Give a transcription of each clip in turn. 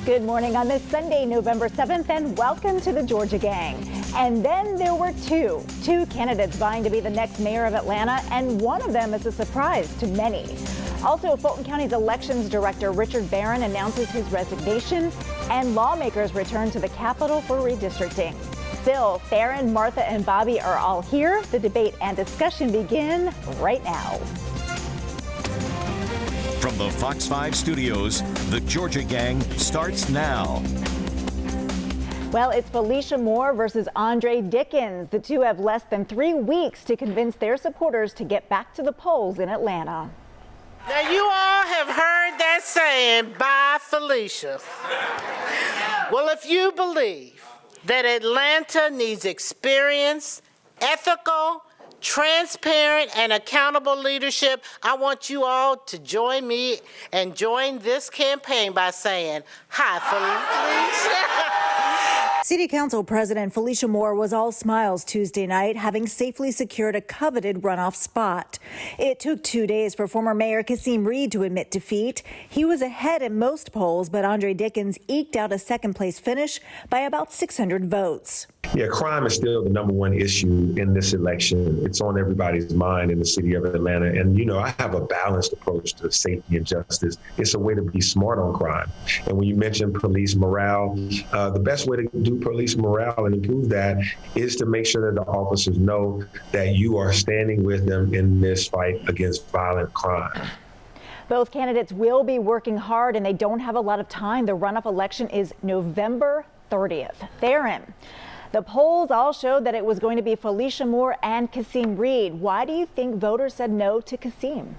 Good morning on this Sunday, November 7th, and welcome to the Georgia Gang. And then there were two candidates vying to be the next mayor of Atlanta, and one of them is a surprise to many. Also, Fulton County's elections director, Richard Barron, announces his resignation, and lawmakers return to the Capitol for redistricting. Phil, Theron, Martha, and Bobby are all here. The debate and discussion begin right now. From the Fox 5 studios, the Georgia Gang starts now. Well, it's Felicia Moore versus Andre Dickens. The two have less than 3 weeks to convince their supporters to get back to the polls in Atlanta. Now, you all have heard that saying, bye, Felicia. Well, if you believe that Atlanta needs experienced, ethical, transparent, and accountable leadership, I want you all to join me and join this campaign by saying, hi, Felicia. City Council President Felicia Moore was all smiles Tuesday night, having safely secured a coveted runoff spot. It took 2 days for former Mayor Kasim Reed to admit defeat. He was ahead in most polls, but Andre Dickens eked out a second-place finish by about 600 votes. Yeah, crime is still the number one issue in this election. It's on everybody's mind in the city of Atlanta. And, you know, I have a balanced approach to safety and justice. It's a way to be smart on crime. And when you mention police morale, the best way to do police morale and improve that is to make sure that the officers know that you are standing with them in this fight against violent crime. Both candidates will be working hard, and they don't have a lot of time. The runoff election is November 30th. Theron. The polls all showed that it was going to be Felicia Moore and Kasim Reed. Why do you think voters said no to Kasim?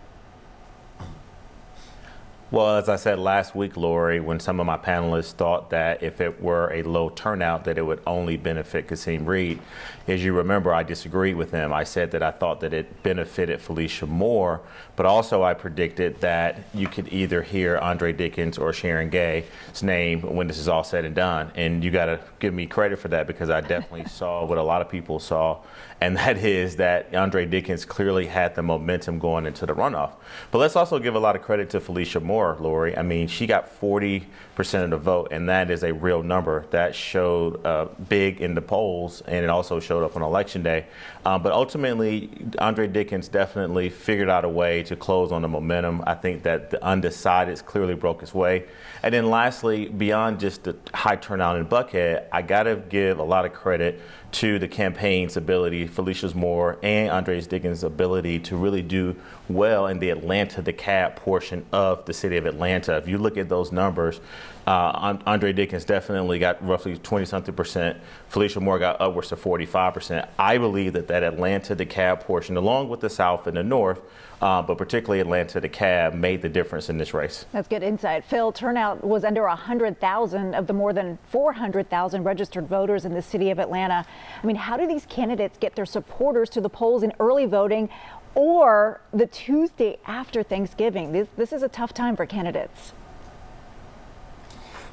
Well, as I said last week, Lori, when some of my panelists thought that if it were a low turnout, that it would only benefit Kasim Reed. As you remember, I disagreed with them. I said that I thought that it benefited Felicia Moore, but also I predicted that you could either hear Andre Dickens or Sharon Gay's name when this is all said and done. And you got to give me credit for that, because I definitely saw what a lot of people saw, and that is that Andre Dickens clearly had the momentum going into the runoff. But let's also give a lot of credit to Felicia Moore, Lori. I mean, she got 40% of the vote, and that is a real number. That showed big in the polls, and it also showed up on election day. But ultimately, Andre Dickens definitely figured out a way to close on the momentum. I think that the undecideds clearly broke its way. And then lastly, beyond just the high turnout in Buckhead, I got to give a lot of credit to the campaign's ability, Felicia Moore and Andre Dickens' ability to really do well in the Atlanta DeKalb portion of the city of Atlanta. If you look at those numbers, Andre Dickens definitely got roughly 20-something%. Felicia Moore got upwards to 45%. I believe that that Atlanta DeKalb portion, along with the South and the North, but particularly Atlanta DeKalb, made the difference in this race. That's good insight. Phil, turnout was under 100,000 of the more than 400,000 registered voters in the city of Atlanta. I mean, how do these candidates get their supporters to the polls in early voting or the Tuesday after Thanksgiving? This is a tough time for candidates.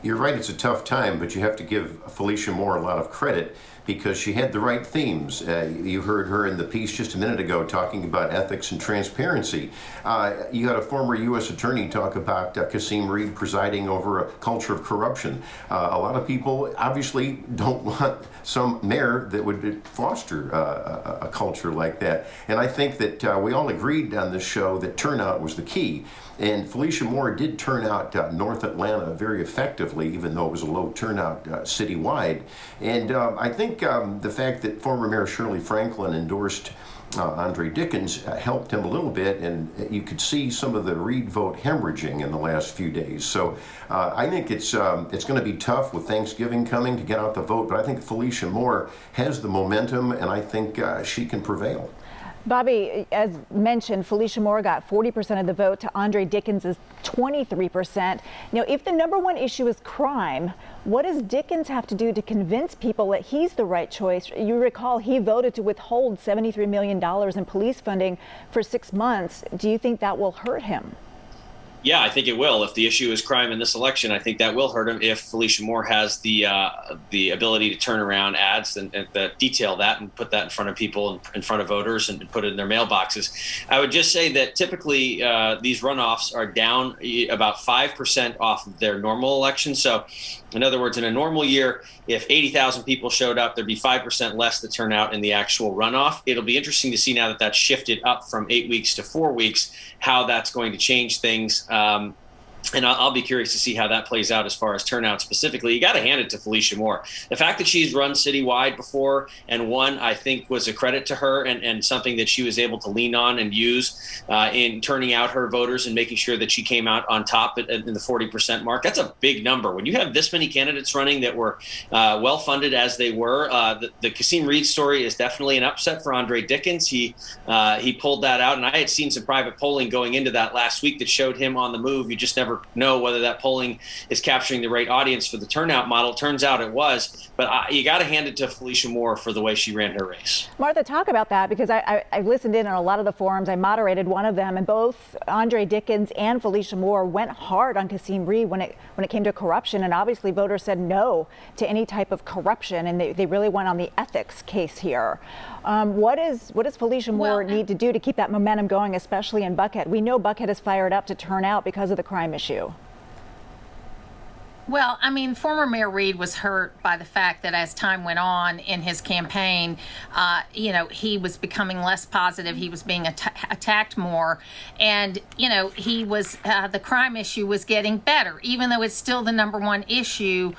You're right, it's a tough time, but you have to give Felicia Moore a lot of credit because she had the right themes. You heard her in the piece just a minute ago talking about ethics and transparency. You had a former U.S. attorney talk about Kasim Reed presiding over a culture of corruption. A lot of people obviously don't want some mayor that would foster a culture like that. And I think that we all agreed on this show that turnout was the key. And Felicia Moore did turn out North Atlanta very effectively, even though it was a low turnout citywide. And I think the fact that former Mayor Shirley Franklin endorsed Andre Dickens helped him a little bit, and you could see some of the Reed vote hemorrhaging in the last few days. So I think it's going to be tough with Thanksgiving coming to get out the vote, but I think Felicia Moore has the momentum, and I think she can prevail. Bobby, as mentioned, Felicia Moore got 40% of the vote to Andre Dickens' 23%. Now, if the number one issue is crime, what does Dickens have to do to convince people that he's the right choice? You recall he voted to withhold $73 million in police funding for 6 months. Do you think that will hurt him? Yeah, I think it will. If the issue is crime in this election, I think that will hurt him. If Felicia Moore has the ability to turn around ads and detail that and put that in front of people, in front of voters, and put it in their mailboxes. I would just say that typically these runoffs are down about 5% off of their normal election. So, in other words, in a normal year, if 80,000 people showed up, there'd be 5% less that turn out in the actual runoff. It'll be interesting to see now that that's shifted up from 8 weeks to 4 weeks, how that's going to change things. And I'll be curious to see how that plays out as far as turnout specifically. You got to hand it to Felicia Moore. The fact that she's run citywide before and won, I think, was a credit to her and something that she was able to lean on and use in turning out her voters and making sure that she came out on top in the 40% mark. That's a big number. When you have this many candidates running that were well-funded as they were, the Kasim Reed story is definitely an upset for Andre Dickens. He pulled that out, and I had seen some private polling going into that last week that showed him on the move. You just never know whether that polling is capturing the right audience for the turnout model. Turns out it was, but you got to hand it to Felicia Moore for the way she ran her race. Martha, talk about that, because I listened in on a lot of the forums. I moderated one of them, and both Andre Dickens and Felicia Moore went hard on Kasim Reed when it came to corruption, and obviously voters said no to any type of corruption, and they really went on the ethics case here. What does Felicia Moore need to do to keep that momentum going, especially in Buckhead? We know Buckhead is fired up to turn out because of the crime issue. Well, I mean, former Mayor Reed was hurt by the fact that as time went on in his campaign, he was becoming less positive. He was being attacked more. And, he was the crime issue was getting better. Even though it's still the #1 issue,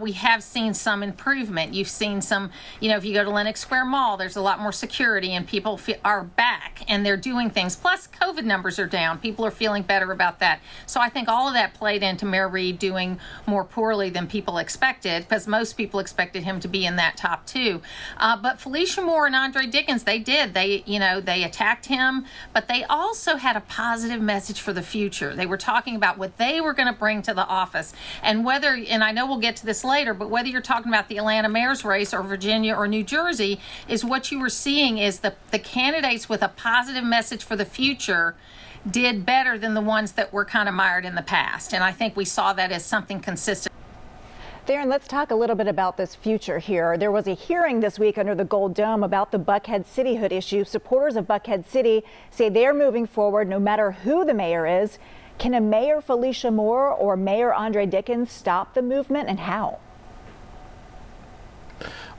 we have seen some improvement. You've seen some, if you go to Lenox Square Mall, there's a lot more security and people are back and they're doing things. Plus, COVID numbers are down. People are feeling better about that. So I think all of that played into Mayor Reed doing more poorly than people expected, because most people expected him to be in that top 2. But Felicia Moore and Andre Dickens, they attacked him, but they also had a positive message for the future. They were talking about what they were going to bring to the office, and I know we'll get to this later, but whether you're talking about the Atlanta mayor's race or Virginia or New Jersey, is what you were seeing is the candidates with a positive message for the future did better than the ones that were kind of mired in the past. And I think we saw that as something consistent. Darren, let's talk a little bit about this future here. There was a hearing this week under the Gold Dome about the Buckhead cityhood issue. Supporters of Buckhead City say they're moving forward no matter who the mayor is. Can a Mayor Felicia Moore or Mayor Andre Dickens stop the movement, and how?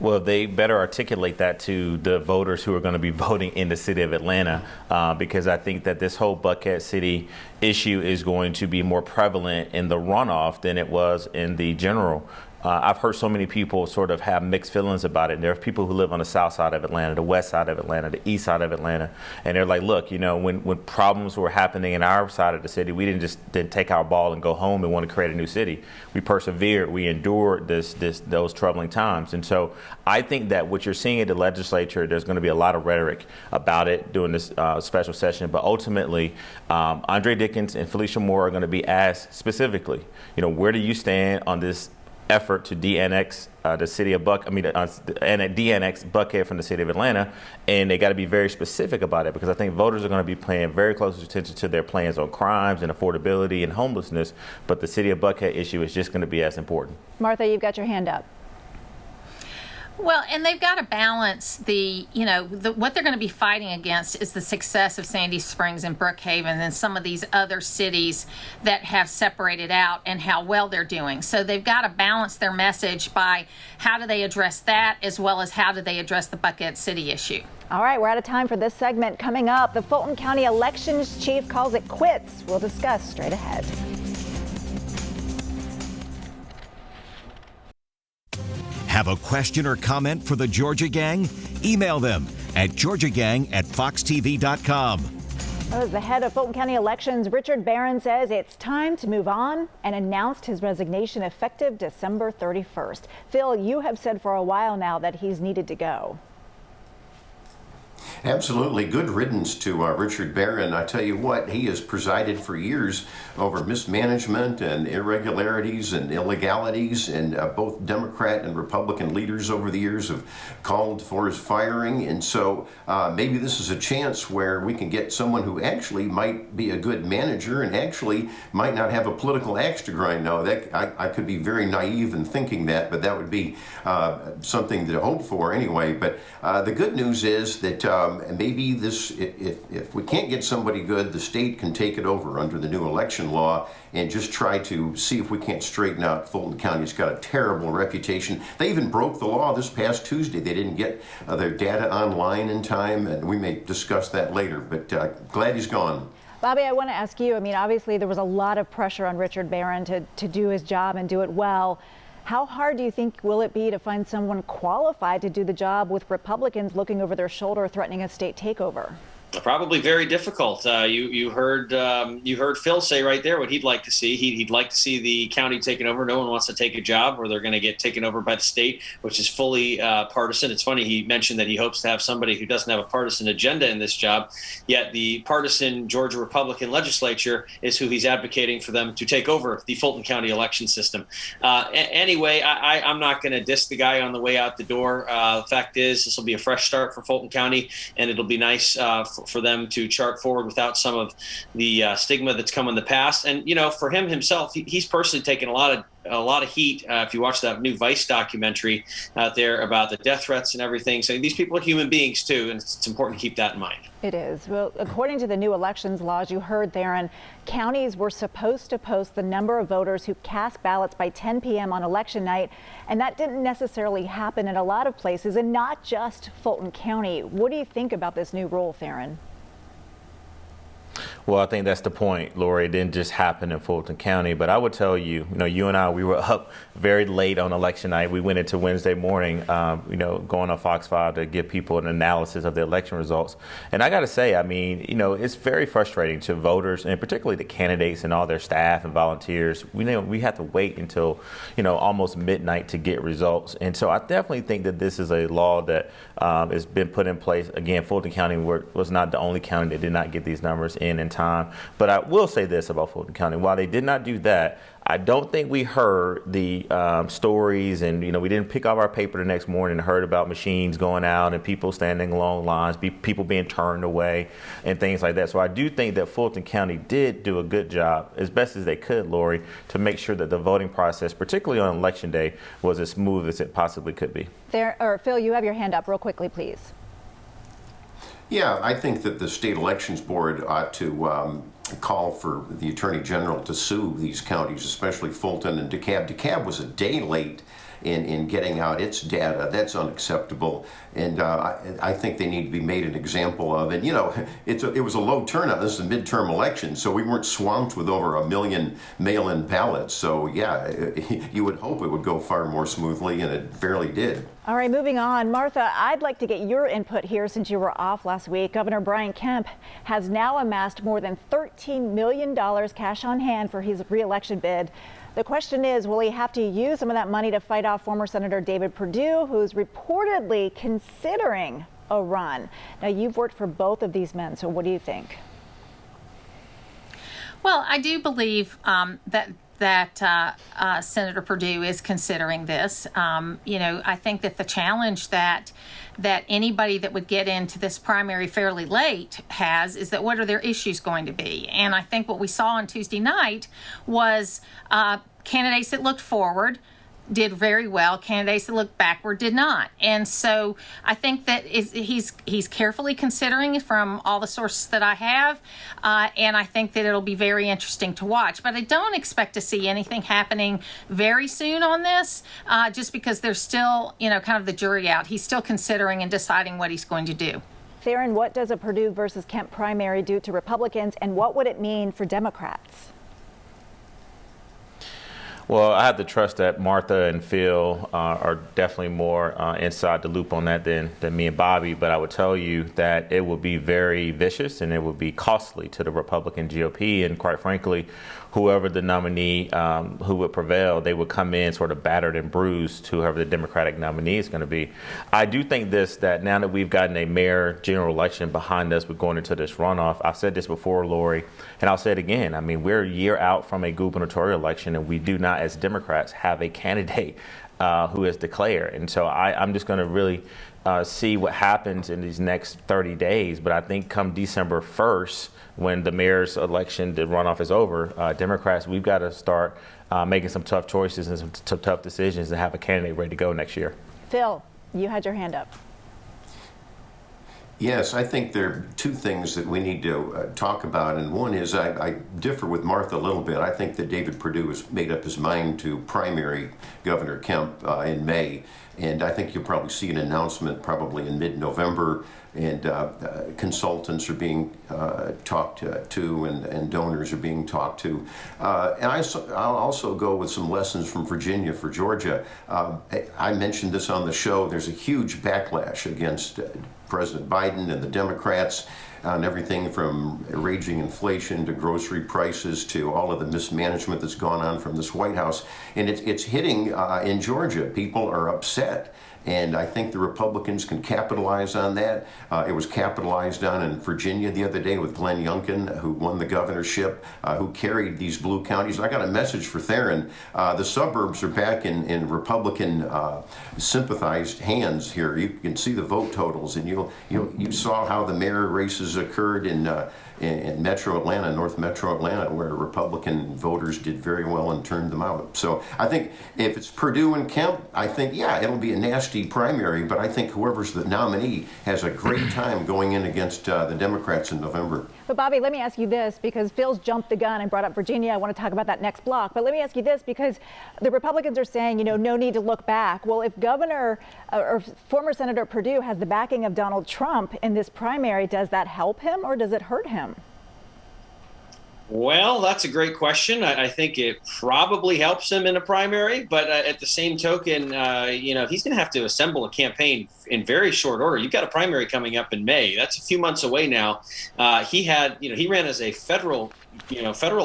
Well, they better articulate that to the voters who are going to be voting in the city of Atlanta, because I think that this whole Buckhead City issue is going to be more prevalent in the runoff than it was in the general. I've heard so many people sort of have mixed feelings about it. And there are people who live on the south side of Atlanta, the west side of Atlanta, the east side of Atlanta, and they're like, look, when problems were happening in our side of the city, we didn't take our ball and go home and want to create a new city. We persevered, we endured those troubling times. And so I think that what you're seeing at the legislature, there's going to be a lot of rhetoric about it during this special session, but ultimately Andre Dickens and Felicia Moore are going to be asked specifically, where do you stand on this effort to de-annex the city of de-annex Buckhead from the city of Atlanta, and they got to be very specific about it, because I think voters are going to be paying very close attention to their plans on crimes and affordability and homelessness, but the city of Buckhead issue is just going to be as important. Martha, you've got your hand up. Well, and they've got to balance what they're going to be fighting against is the success of Sandy Springs and Brookhaven and some of these other cities that have separated out and how well they're doing. So they've got to balance their message by how do they address that, as well as how do they address the Buckhead City issue. All right, we're out of time for this segment. Coming up, the Fulton County elections chief calls it quits. We'll discuss straight ahead. Have a question or comment for the Georgia Gang? Email them at georgiagang@foxtv.com. As the head of Fulton County elections, Richard Barron says it's time to move on and announced his resignation effective December 31st. Phil, you have said for a while now that he's needed to go. Absolutely. Good riddance to Richard Barron. I tell you what, he has presided for years over mismanagement and irregularities and illegalities, and both Democrat and Republican leaders over the years have called for his firing. And so maybe this is a chance where we can get someone who actually might be a good manager and actually might not have a political axe to grind. Now, I could be very naive in thinking that, but that would be something to hope for anyway. But the good news is that maybe this, if we can't get somebody good, the state can take it over under the new election law and just try to see if we can't straighten out Fulton County. It's got a terrible reputation. They even broke the law this past Tuesday. They didn't get their data online in time, and we may discuss that later, but glad he's gone. Bobby, I want to ask you, I mean, obviously there was a lot of pressure on Richard Barron to do his job and do it well. How hard do you think will it be to find someone qualified to do the job with Republicans looking over their shoulder, threatening a state takeover? Probably very difficult. You heard Phil say right there what he'd like to see. He'd like to see the county taken over. No one wants to take a job where they're going to get taken over by the state, which is fully partisan. It's funny, he mentioned that he hopes to have somebody who doesn't have a partisan agenda in this job, yet the partisan Georgia Republican legislature is who he's advocating for them to take over the Fulton County election system. Anyway, I'm not going to diss the guy on the way out the door. The fact is, this will be a fresh start for Fulton County, and it'll be nice for them to chart forward without some of the stigma that's come in the past. And, you know, for him himself, he's personally taken a lot of heat. If you watch that new Vice documentary out there about the death threats and everything. So these people are human beings too, and it's important to keep that in mind. It is. Well, according to the new elections laws you heard, Theron, counties were supposed to post the number of voters who cast ballots by 10 p.m. on election night, and that didn't necessarily happen in a lot of places, and not just Fulton County. What do you think about this new rule, Theron? Well, I think that's the point, Lori. It didn't just happen in Fulton County, but I would tell you, you and I, we were up very late on election night. We went into Wednesday morning, going on Fox 5 to give people an analysis of the election results. And I got to say, I mean, it's very frustrating to voters, and particularly the candidates and all their staff and volunteers. We have to wait until, almost midnight to get results. And so I definitely think that this is a law that has been put in place. Again, Fulton County was not the only county that did not get these numbers in time. But I will say this about Fulton County. While they did not do that, I don't think we heard the stories, and we didn't pick up our paper the next morning and heard about machines going out and people standing along lines, people being turned away and things like that. So I do think that Fulton County did do a good job, as best as they could, Lori, to make sure that the voting process, particularly on election day, was as smooth as it possibly could be. Phil, you have your hand up real quickly, please. Yeah, I think that the state elections board ought to call for the Attorney General to sue these counties, especially Fulton and DeKalb. DeKalb was a day late in getting out its data. That's unacceptable, and I think they need to be made an example of. And it was a low turnout. This is a midterm election, so we weren't swamped with over 1 million mail-in ballots. So yeah, you would hope it would go far more smoothly, and it fairly did. All right, moving on. Martha, I'd like to get your input here since you were off last week. Governor Brian Kemp has now amassed more than $13 million cash on hand for his re-election bid. The question is, will he have to use some of that money to fight off former Senator David Perdue, who's reportedly considering a run? Now, you've worked for both of these men, so what do you think? Well, I do believe that Senator Perdue is considering this. I think that the challenge that anybody that would get into this primary fairly late is that what are their issues going to be? And I think what we saw on Tuesday night was candidates that looked forward did very well. Candidates that looked backward did not. And so I think that he's carefully considering from all the sources that I have, and I think that it'll be very interesting to watch. But I don't expect to see anything happening very soon on this, just because there's still, kind of the jury out. He's still considering and deciding what he's going to do. Theron, what does a Perdue versus Kemp primary do to Republicans, and what would it mean for Democrats? Well, I have to trust that Martha and Phil are definitely more inside the loop on that than me and Bobby. But I would tell you that it will be very vicious and it will be costly to the Republican GOP. And quite frankly, whoever the nominee who would prevail, they would come in sort of battered and bruised to whoever the Democratic nominee is going to be. I do think that now that we've gotten a mayor general election behind us, we're going into this runoff. I've said this before, Lori, and I'll say it again. I mean, we're a year out from a gubernatorial election, and we do not, as Democrats, have a candidate who is declared. And so I'm just going to really see what happens in these next 30 days. But I think come December 1st, when the mayor's election, the runoff is over, Democrats, we've got to start making some tough choices and some tough decisions and have a candidate ready to go next year. Phil, you had your hand up. Yes, I think there are two things that we need to talk about, and one is I differ with Martha a little bit. I think that David Perdue has made up his mind to primary Governor Kemp in May, and I think you'll probably see an announcement probably in mid-November, and consultants are being talked to, and donors are being talked to. And I'll also go with some lessons from Virginia for Georgia. I mentioned this on the show. There's a huge backlash against President Biden and the Democrats on everything from raging inflation to grocery prices to all of the mismanagement that's gone on from this White House. And it's hitting in Georgia. People are upset. And I think the Republicans can capitalize on that. It was capitalized on in Virginia the other day with Glenn Youngkin, who won the governorship, who carried these blue counties. I got a message for Theron. The suburbs are back in Republican sympathized hands here. You can see the vote totals, and you saw how the mayor races occurred in Metro Atlanta, North Metro Atlanta, where Republican voters did very well and turned them out. So I think if it's Perdue and Kemp, I think, yeah, it'll be a nasty primary, but I think whoever's the nominee has a great time going in against the Democrats in November. But Bobby, let me ask you this, because Phil's jumped the gun and brought up Virginia. I want to talk about that next block. But let me ask you this, because the Republicans are saying, no need to look back. Well, if Governor or former Senator Perdue has the backing of Donald Trump in this primary, does that help him or does it hurt him? Well, that's a great question. I think it probably helps him in a primary, but at the same token, he's going to have to assemble a campaign in very short order. You've got a primary coming up in May. That's a few months away now. He ran as a federal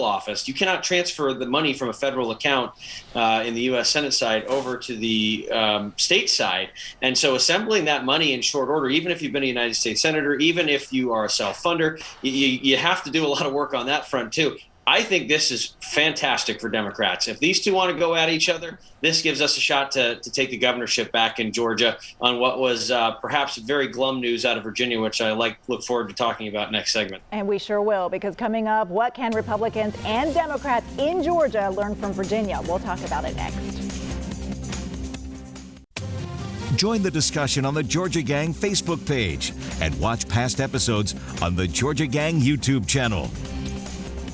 office. You cannot transfer the money from a federal account in the U.S. Senate side over to the state side. And so assembling that money in short order, even if you've been a United States Senator, even if you are a self-funder, you have to do a lot of work on that front too. I think this is fantastic for Democrats. If these two want to go at each other, this gives us a shot to take the governorship back in Georgia on what was perhaps very glum news out of Virginia, which I look forward to talking about next segment. And we sure will, because coming up, what can Republicans and Democrats in Georgia learn from Virginia? We'll talk about it next. Join the discussion on the Georgia Gang Facebook page and watch past episodes on the Georgia Gang YouTube channel.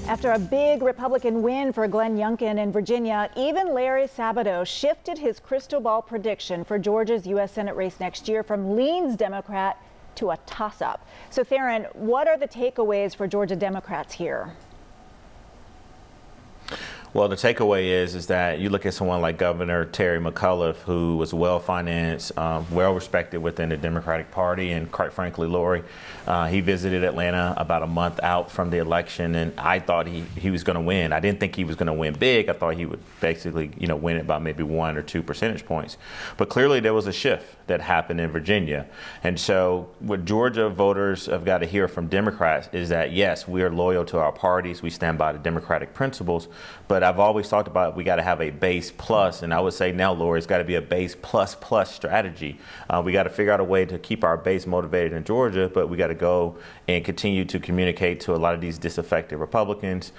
After a big Republican win for Glenn Youngkin in Virginia, even Larry Sabato shifted his crystal ball prediction for Georgia's U.S. Senate race next year from leans Democrat to a toss-up. So, Theron, what are the takeaways for Georgia Democrats here? Well, the takeaway is that you look at someone like Governor Terry McAuliffe, who was well-financed, well-respected within the Democratic Party, and quite frankly, Lori, he visited Atlanta about a month out from the election, and I thought he was going to win. I didn't think he was going to win big. I thought he would basically, win it by maybe 1 or 2 percentage points. But clearly, there was a shift that happened in Virginia, and so what Georgia voters have got to hear from Democrats is that yes, we are loyal to our parties, we stand by the Democratic principles, but I've always talked about we got to have a base plus, and I would say now, Lori, it's got to be a base plus strategy. We got to figure out a way to keep our base motivated in Georgia, but we got to go and continue to communicate to a lot of these disaffected Republicans,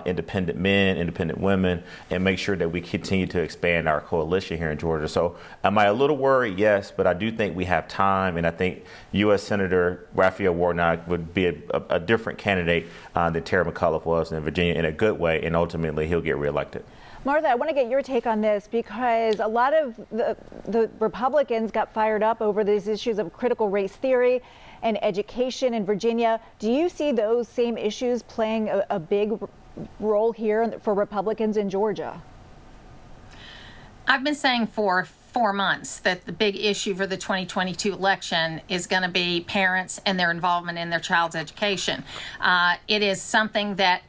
independent men, independent women, and make sure that we continue to expand our coalition here in Georgia. So am I a little worried? Yes, but I do think we have time, and I think U.S. Senator Raphael Warnock would be a different candidate than Terry McAuliffe was in Virginia in a good way, and ultimately he'll get reelected. Martha, I want to get your take on this, because a lot of the Republicans got fired up over these issues of critical race theory and education in Virginia. Do you see those same issues playing a big role here for Republicans in Georgia? I've been saying for 4 months that the big issue for the 2022 election is going to be parents and their involvement in their child's education. It is something that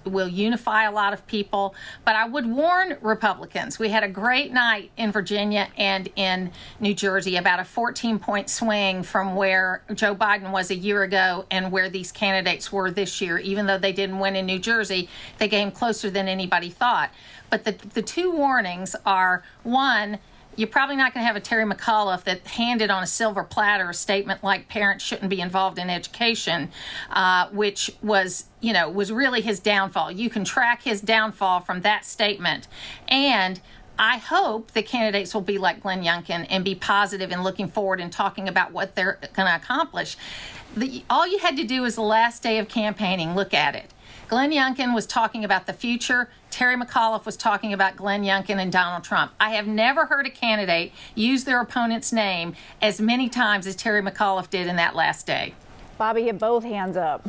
will unify a lot of people, but I would warn Republicans. We had a great night in Virginia and in New Jersey, about a 14-point swing from where Joe Biden was a year ago and where these candidates were this year. Even though they didn't win in New Jersey, they came closer than anybody thought. But the two warnings are, one, you're probably not going to have a Terry McAuliffe that handed on a silver platter a statement like parents shouldn't be involved in education, which was really his downfall. You can track his downfall from that statement. And I hope the candidates will be like Glenn Youngkin and be positive and looking forward and talking about what they're going to accomplish. All you had to do is the last day of campaigning, look at it. Glenn Youngkin was talking about the future. Terry McAuliffe was talking about Glenn Youngkin and Donald Trump. I have never heard a candidate use their opponent's name as many times as Terry McAuliffe did in that last day. Bobby, you have both hands up.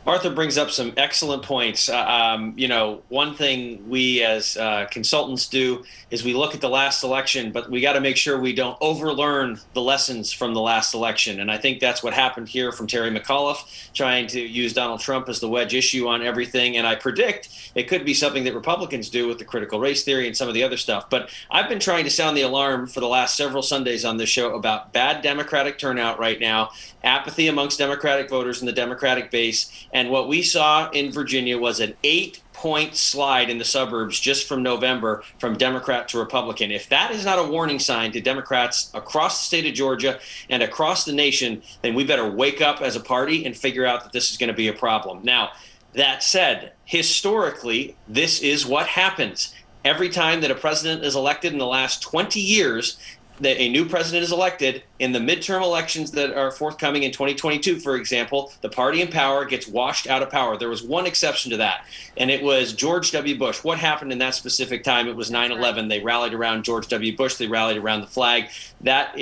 Arthur brings up some excellent points. One thing we as consultants do is we look at the last election, but we got to make sure we don't overlearn the lessons from the last election. And I think that's what happened here from Terry McAuliffe, trying to use Donald Trump as the wedge issue on everything. And I predict it could be something that Republicans do with the critical race theory and some of the other stuff. But I've been trying to sound the alarm for the last several Sundays on this show about bad Democratic turnout right now, apathy amongst Democratic voters in the Democratic base. And what we saw in Virginia was an 8-point slide in the suburbs just from November from Democrat to Republican. If that is not a warning sign to Democrats across the state of Georgia and across the nation, then we better wake up as a party and figure out that this is going to be a problem. Now, that said, historically, this is what happens. Every time that a president is elected in the last 20 years, that a new president is elected, in the midterm elections that are forthcoming in 2022, for example, the party in power gets washed out of power. There was one exception to that, and it was George W. Bush. What happened in that specific time? It was 9/11. They rallied around George W. Bush. They rallied around the flag. That,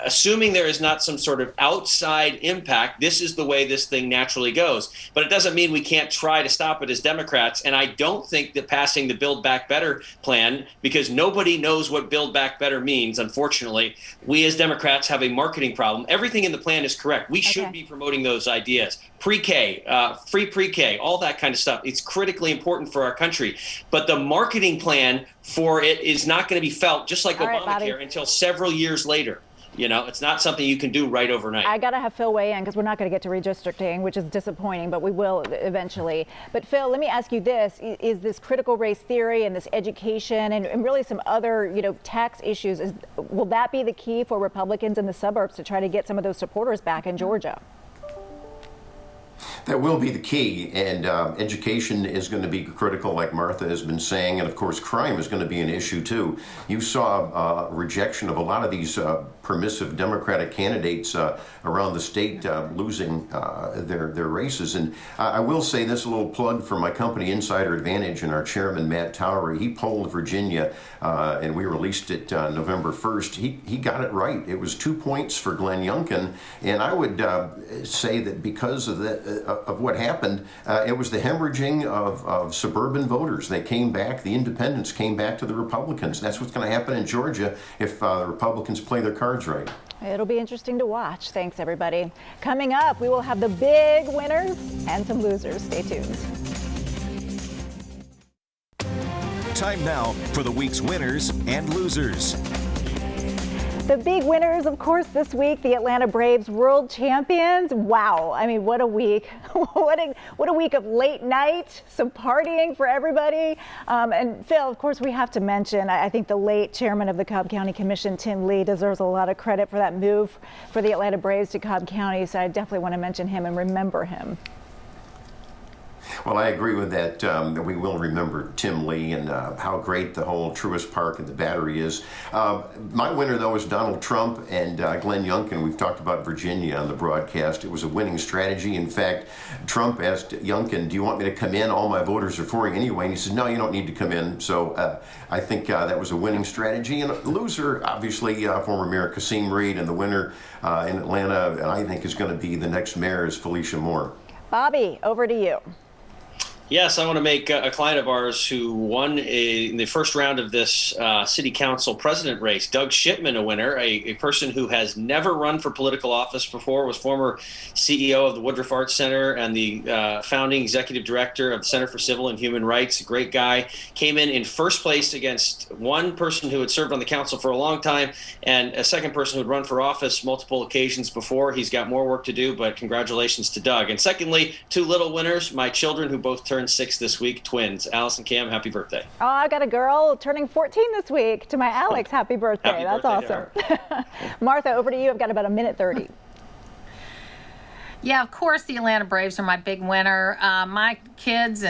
assuming there is not some sort of outside impact, this is the way this thing naturally goes. But it doesn't mean we can't try to stop it as Democrats. And I don't think that passing the Build Back Better plan, because nobody knows what Build Back Better means, unfortunately, we as Democrats have a marketing problem. Everything in the plan is correct. We should be promoting those ideas. Pre-K, free pre-K, all that kind of stuff. It's critically important for our country. But the marketing plan for it is not going to be felt, just like Obamacare, until several years later. It's not something you can do right overnight. I got to have Phil weigh in because we're not going to get to redistricting, which is disappointing, but we will eventually. But Phil, let me ask you this. Is this critical race theory and this education and really some other, tax issues, will that be the key for Republicans in the suburbs to try to get some of those supporters back in Georgia? That will be the key, and education is going to be critical, like Martha has been saying, and of course crime is going to be an issue too. You saw rejection of a lot of these permissive Democratic candidates around the state losing their races. And I will say this, a little plug for my company Insider Advantage and our chairman Matt Towery. He polled Virginia and we released it November 1st. He got it right. It was 2 points for Glenn Youngkin, and I would say that because of that, of what happened, it was the hemorrhaging of suburban voters. They came back, the independents came back to the Republicans. That's what's going to happen in Georgia if the Republicans play their cards right. It'll be interesting to watch. Thanks, everybody. Coming up, we will have the big winners and some losers. Stay tuned. Time now for the week's winners and losers. The big winners, of course, this week, the Atlanta Braves world champions. Wow. I mean, what a week. What a week of late night, some partying for everybody. And Phil, of course, we have to mention, I think the late chairman of the Cobb County Commission, Tim Lee, deserves a lot of credit for that move for the Atlanta Braves to Cobb County. So I definitely want to mention him and remember him. Well, I agree with that. That we will remember Tim Lee and how great the whole Truist Park and the Battery is. My winner, though, is Donald Trump and Glenn Youngkin. We've talked about Virginia on the broadcast. It was a winning strategy. In fact, Trump asked Youngkin, do you want me to come in? All my voters are for you anyway. And he said, no, you don't need to come in. So I think that was a winning strategy. And a loser, obviously, former Mayor Kasim Reed, and the winner in Atlanta, I think, is going to be the next mayor, is Felicia Moore. Bobby, over to you. Yes, I want to make a client of ours who won in the first round of this city council president race, Doug Shipman, a winner, a person who has never run for political office before, was former CEO of the Woodruff Arts Center and the founding executive director of the Center for Civil and Human Rights. A great guy. Came in first place against one person who had served on the council for a long time and a second person who had run for office multiple occasions before. He's got more work to do, but congratulations to Doug. And secondly, two little winners, my children who both turned 6 this week, twins. Alice and Cam, happy birthday. Oh, I got a girl turning 14 this week. To my Alex, happy birthday. Happy That's birthday awesome. Martha, over to you. I've got about a minute 30. Yeah, of course, the Atlanta Braves are my big winner. My kids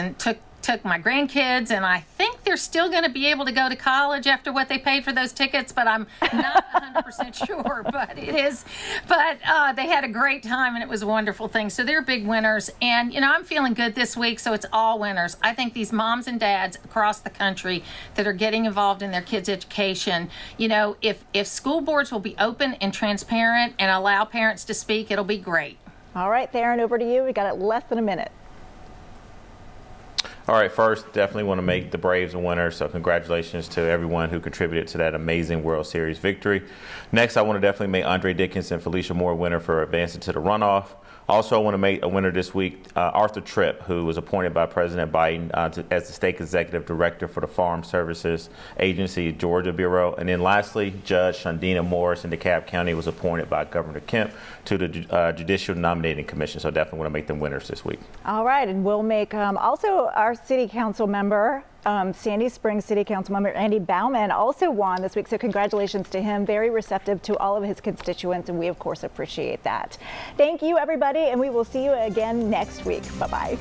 took my grandkids, and I think they're still going to be able to go to college after what they paid for those tickets, but I'm not 100% sure. But it is. But they had a great time, and it was a wonderful thing. So they're big winners, and I'm feeling good this week. So it's all winners. I think these moms and dads across the country that are getting involved in their kids' education, if school boards will be open and transparent and allow parents to speak, it'll be great. All right, Theron, over to you. We got it less than a minute. All right, first, definitely want to make the Braves a winner, so congratulations to everyone who contributed to that amazing World Series victory. Next, I want to definitely make Andre Dickens and Felicia Moore winner for advancing to the runoff. Also, I want to make a winner this week, Arthur Tripp, who was appointed by President Biden as the state executive director for the Farm Services Agency Georgia Bureau. And then lastly, Judge Shondina Morris in DeKalb County was appointed by Governor Kemp to the Judicial Nominating Commission. So definitely want to make them winners this week. All right, and we'll make also our city council member, Sandy Springs City Council member Andy Bauman also won this week, so congratulations to him. Very receptive to all of his constituents, and we of course appreciate that. Thank you, everybody, and we will see you again next week. Bye-bye.